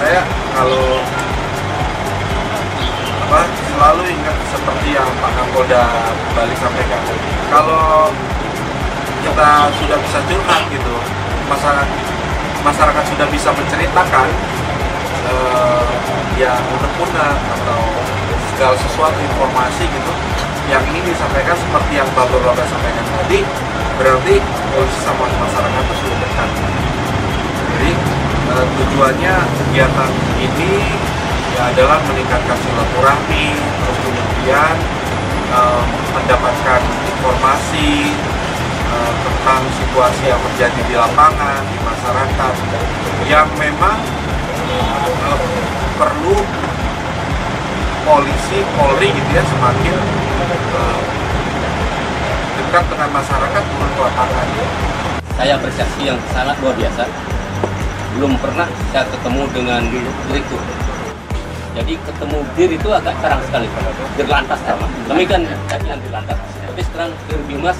saya kalau selalu ingat seperti yang Pak Kapolda Bali sampaikan. Kalau kita sudah bisa curhat gitu, masyarakat sudah bisa menceritakan yang unek-unek atau segala sesuatu informasi gitu yang ingin disampaikan seperti yang Bapak sampaikan tadi, berarti polisi sama masyarakat itu sudah dekat. Jadi tujuannya kegiatan ini ya adalah meningkatkan silaturahmi, terus kemudian mendapatkan informasi tentang situasi yang terjadi di lapangan, di masyarakat yang memang perlu Polri gitu ya semakin dekat dengan masyarakat turun ke lapangan. Saya apresiasi yang sangat luar biasa. Belum pernah saya ketemu dengan direktur. Jadi ketemu dir itu agak jarang sekali. Dirlantas sama. Kami kan tadi yang dirlantas. Tapi sekarang dir Bimas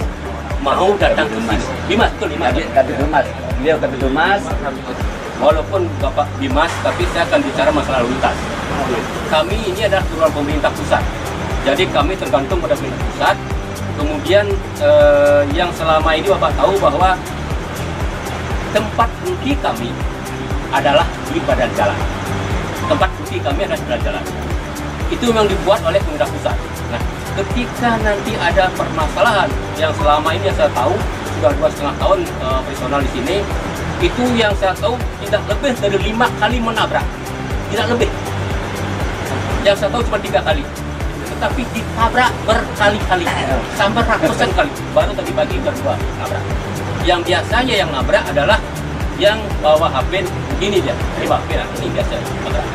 mau datang ke sini. Bimas betul Bimas. Kabid Humas. Beliau Kabid Humas. Walaupun Bapak Bimas, tapi saya akan bicara masalah lalu lintas. Kami ini adalah turunan pemerintah pusat. Jadi kami tergantung pada pemerintah pusat. Kemudian yang selama ini Bapak tahu bahwa tempat rugi kami adalah di badan jalan. Tempat rugi kami adalah di badan jalan. Itu memang dibuat oleh pemerintah pusat. Nah, ketika nanti ada permasalahan yang selama ini yang saya tahu sudah 2,5 tahun personal di sini, itu yang saya tahu tidak lebih dari 5 kali menabrak, tidak lebih. Yang saya tahu cuma 3 kali, tetapi ditabrak berkali-kali, sampai ratusan kali. Baru tadi pagi berdua nabrak. Yang biasanya yang nabrak adalah yang bawa HP begini dia, ini HP ini biasa nabrak.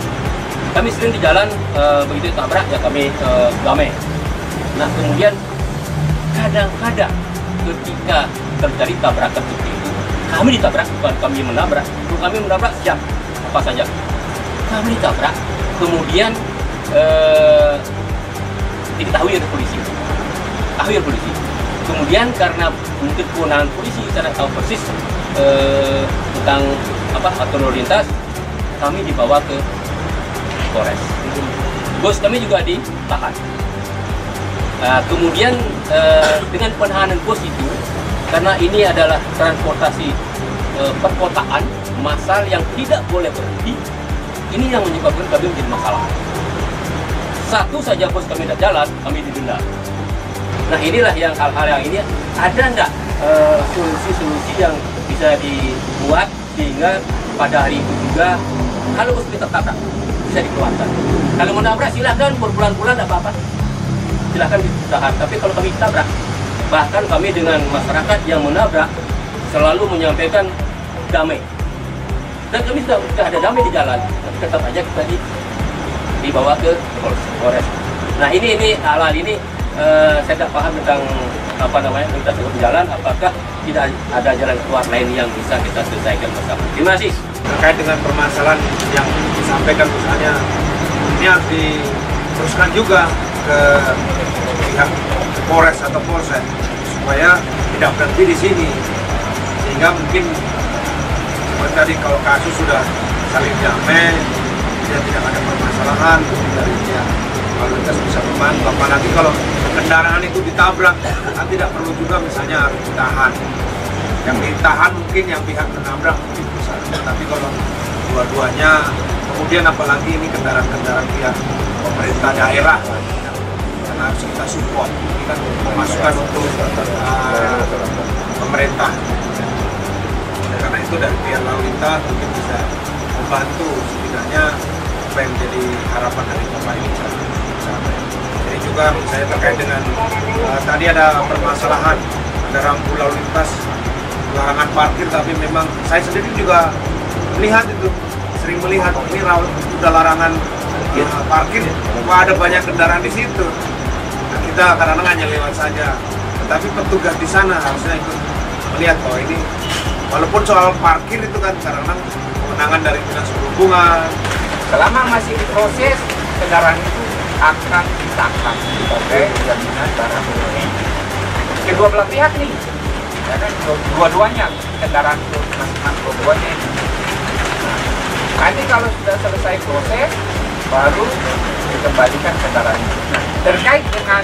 Kami sering di jalan begitu tabrak ya kami damai. Nah kemudian kadang-kadang ketika terjadi tabrakan seperti itu, kami ditabrak, bukan kami menabrak. Kalau kami menabrak siap apa saja. Kami ditabrak, kemudian diketahui oleh polisi. Kemudian karena mungkin kewenangan polisi, saya tahu persis tentang aturan lalu lintas, kami dibawa ke Polres. Bos kami juga ditahan. Kemudian dengan penahanan bos itu, karena ini adalah transportasi perkotaan massal yang tidak boleh berhenti, ini yang menyebabkan kami menjadi masalah. Satu saja bos kami tidak jalan, kami didenda. Nah inilah yang hal-hal yang ini ada enggak solusi-solusi yang bisa dibuat sehingga pada hari itu juga kalau bos kita tabrak bisa dikeluarkan. Kalau menabrak silahkan berbulan-bulan tidak apa-apa, silahkan ditahan. Tapi kalau kami tabrak, bahkan kami dengan masyarakat yang menabrak selalu menyampaikan damai. Dan kami sudah ada damai di jalan, tapi tetap aja kita dibawa ke Polres. Nah ini hal-hal ini saya tidak paham tentang kita turun jalan, apakah tidak ada jalan keluar lain yang bisa kita selesaikan bersama. Terima kasih. Terkait dengan permasalahan yang disampaikan misalnya, ini harus diteruskan juga ke pihak Polres atau Polsek supaya tidak berhenti di sini, sehingga mungkin seperti tadi kalau kasus sudah saling damai, tidak ada permasalahan dari pihak lalu lintas bisa membantu. Apalagi kalau kendaraan itu ditabrak, kan tidak perlu juga misalnya harus ditahan. Yang ditahan mungkin yang pihak menabrak mungkin bisa, tapi kalau dua-duanya, kemudian apalagi ini kendaraan-kendaraan pihak pemerintah daerah, karena harus kita support. Ini kan pemasukan untuk pemerintah. Karena itu dari pihak lalu lintas mungkin bisa membantu setidaknya apa yang menjadi harapan dari Bapak ini. Jadi juga saya terkait dengan tadi ada permasalahan, ada rambu lalu lintas, larangan parkir, tapi memang saya sendiri juga melihat itu, sering melihat ini sudah larangan parkir, wah ada banyak kendaraan di situ. Nah, kita kadang-kadang hanya lewat saja, tetapi petugas di sana harusnya ikut melihat bahwa ini, walaupun soal parkir itu kan kadang-kadang kewenangan dari dinas perhubungan. Selama masih diproses, kendaraan itu akan ditahan sebagai jaminan barang bukti. Kedua belah pihak nih, ya kan, dua-duanya kendaraan itu masing-masing dua-duanya ini. Nah Nanti kalau sudah selesai proses, baru dikembalikan kendaraan. Nah, terkait dengan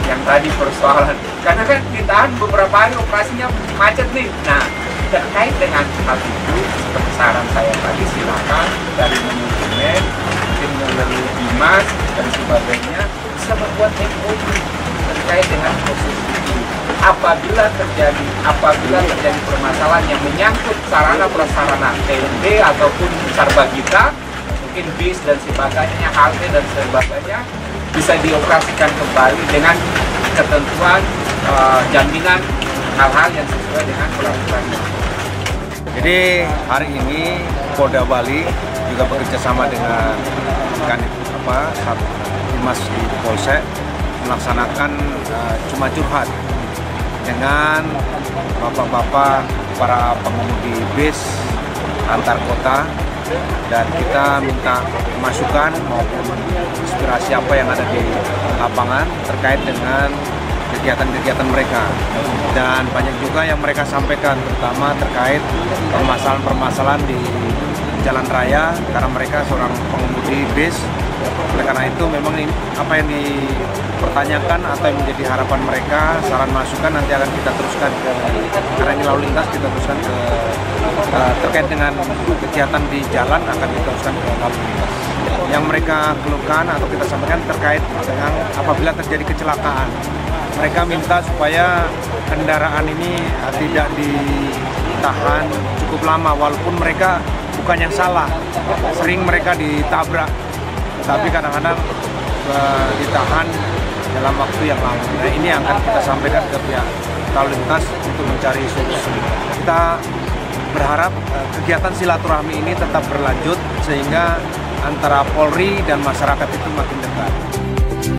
yang tadi persoalan, karena kan ditahan beberapa hari operasinya macet nih. Nah, terkait dengan hal itu, seperti saran saya tadi, silakan dari manajemen, mungkin melalui Bimas dan sebagainya bisa membuat MOU terkait dengan proses itu. Apabila terjadi permasalahan yang menyangkut sarana prasarana TNB ataupun Sarbagita, mungkin bis dan sebagainya, halte dan sebagainya, bisa dioperasikan kembali dengan ketentuan jaminan hal-hal yang sesuai dengan peraturan. Jadi hari ini Polda Bali juga bekerja sama dengan Bimas di Polsek melaksanakan cuma curhat dengan bapak-bapak para pengemudi bis antar kota, dan kita minta masukan maupun inspirasi apa yang ada di lapangan terkait dengan kegiatan-kegiatan mereka. Dan banyak juga yang mereka sampaikan, terutama terkait permasalahan-permasalahan di jalan raya, karena mereka seorang pengemudi bis. Oleh karena itu memang ini, apa yang dipertanyakan atau yang menjadi harapan mereka, saran masukan nanti akan kita teruskan ke, karena ini lalu lintas, kita teruskan ke terkait dengan kegiatan di jalan akan diteruskan ke lalu lintas. Yang mereka keluhkan atau kita sampaikan terkait dengan apabila terjadi kecelakaan, mereka minta supaya kendaraan ini tidak ditahan cukup lama, walaupun mereka bukan yang salah, sering mereka ditabrak, tapi kadang-kadang ditahan dalam waktu yang lama. Nah, ini yang akan kita sampaikan ke pihak lalu lintas untuk mencari solusi. Kita berharap kegiatan silaturahmi ini tetap berlanjut sehingga antara Polri dan masyarakat itu makin dekat.